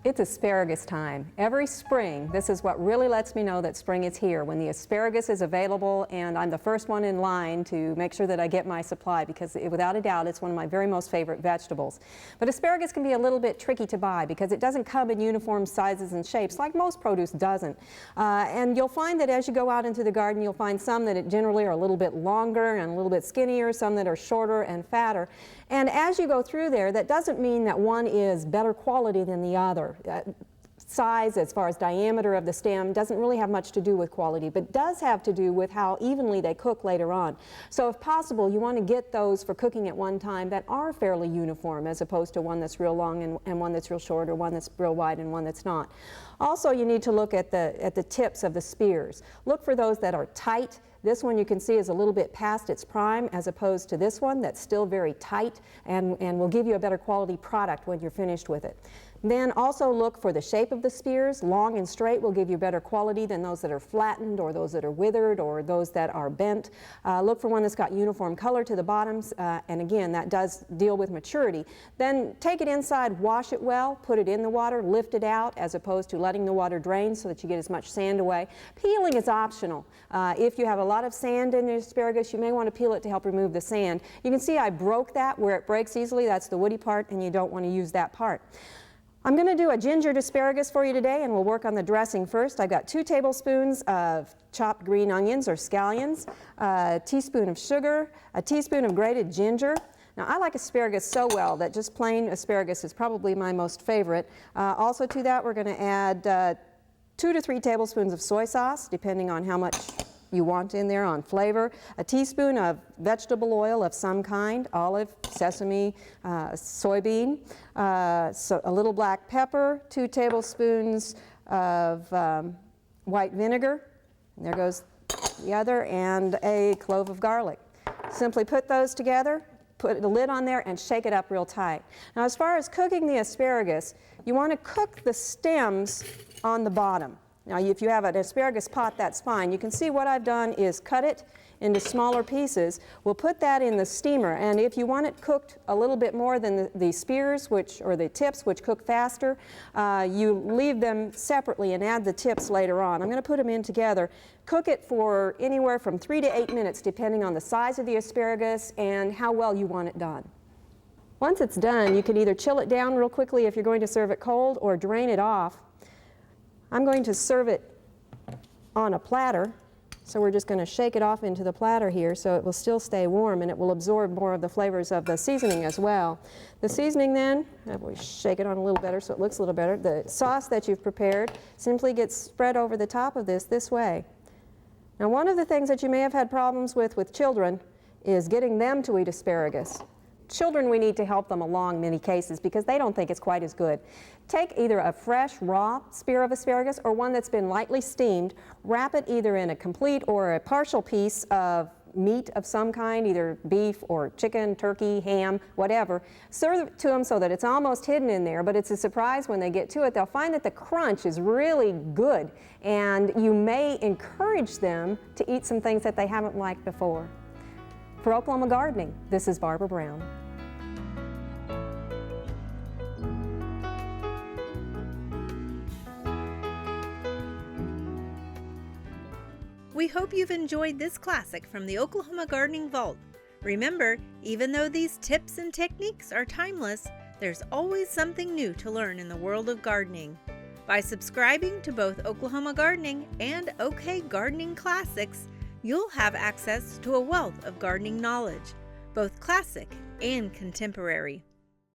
It's asparagus time. Every spring, this is what really lets me know that spring is here, when the asparagus is available and I'm the first one in line to make sure that I get my supply, because without a doubt it's one of my very most favorite vegetables. But asparagus can be a little bit tricky to buy because it doesn't come in uniform sizes and shapes like most produce doesn't. And you'll find that as you go out into the garden, you'll find some that generally are a little bit longer and a little bit skinnier, some that are shorter and fatter. And as you go through there, that doesn't mean that one is better quality than the other. Size, as far as diameter of the stem, doesn't really have much to do with quality, but does have to do with how evenly they cook later on. So if possible, you want to get those for cooking at one time that are fairly uniform, as opposed to one that's real long and one that's real short, or one that's real wide and one that's not. Also, you need to look at the tips of the spears. Look for those that are tight. This one you can see is a little bit past its prime, as opposed to this one that's still very tight and will give you a better quality product when you're finished with it. Then also look for the shape of the spears. Long and straight will give you better quality than those that are flattened, or those that are withered, or those that are bent. Look for one that's got uniform color to the bottoms, and again, that does deal with maturity. Then take it inside, wash it well, put it in the water, lift it out, as opposed to letting the water drain so that you get as much sand away. Peeling is optional. If you have a lot of sand in your asparagus, you may want to peel it to help remove the sand. You can see I broke that where it breaks easily. That's the woody part, and you don't want to use that part. I'm going to do a gingered asparagus for you today, and we'll work on the dressing first. I've got 2 tablespoons of chopped green onions or scallions, a teaspoon of sugar, a teaspoon of grated ginger. Now, I like asparagus so well that just plain asparagus is probably my most favorite. Also to that, we're going to add 2 to 3 tablespoons of soy sauce, depending on how much you want in there on flavor, a teaspoon of vegetable oil of some kind, olive, sesame, soybean, so a little black pepper, 2 tablespoons of white vinegar, and there goes the other, and a clove of garlic. Simply put those together, put the lid on there, and shake it up real tight. Now, as far as cooking the asparagus, you want to cook the stems on the bottom. Now, if you have an asparagus pot, that's fine. You can see what I've done is cut it into smaller pieces. We'll put that in the steamer, and if you want it cooked a little bit more than the spears, or the tips, which cook faster, you leave them separately and add the tips later on. I'm going to put them in together. Cook it for anywhere from 3 to 8 minutes, depending on the size of the asparagus and how well you want it done. Once it's done, you can either chill it down real quickly if you're going to serve it cold, or drain it off. I'm going to serve it on a platter, so we're just going to shake it off into the platter here so it will still stay warm, and it will absorb more of the flavors of the seasoning as well. The seasoning then, we shake it on a little better so it looks a little better. The sauce that you've prepared simply gets spread over the top of this way. Now, one of the things that you may have had problems with children is getting them to eat asparagus. Children, we need to help them along in many cases because they don't think it's quite as good. Take either a fresh, raw spear of asparagus or one that's been lightly steamed, wrap it either in a complete or a partial piece of meat of some kind, either beef or chicken, turkey, ham, whatever. Serve it to them so that it's almost hidden in there, but it's a surprise when they get to it. They'll find that the crunch is really good, and you may encourage them to eat some things that they haven't liked before. For Oklahoma Gardening, this is Barbara Brown. We hope you've enjoyed this classic from the Oklahoma Gardening Vault. Remember, even though these tips and techniques are timeless, there's always something new to learn in the world of gardening. By subscribing to both Oklahoma Gardening and OK Gardening Classics, you'll have access to a wealth of gardening knowledge, both classic and contemporary.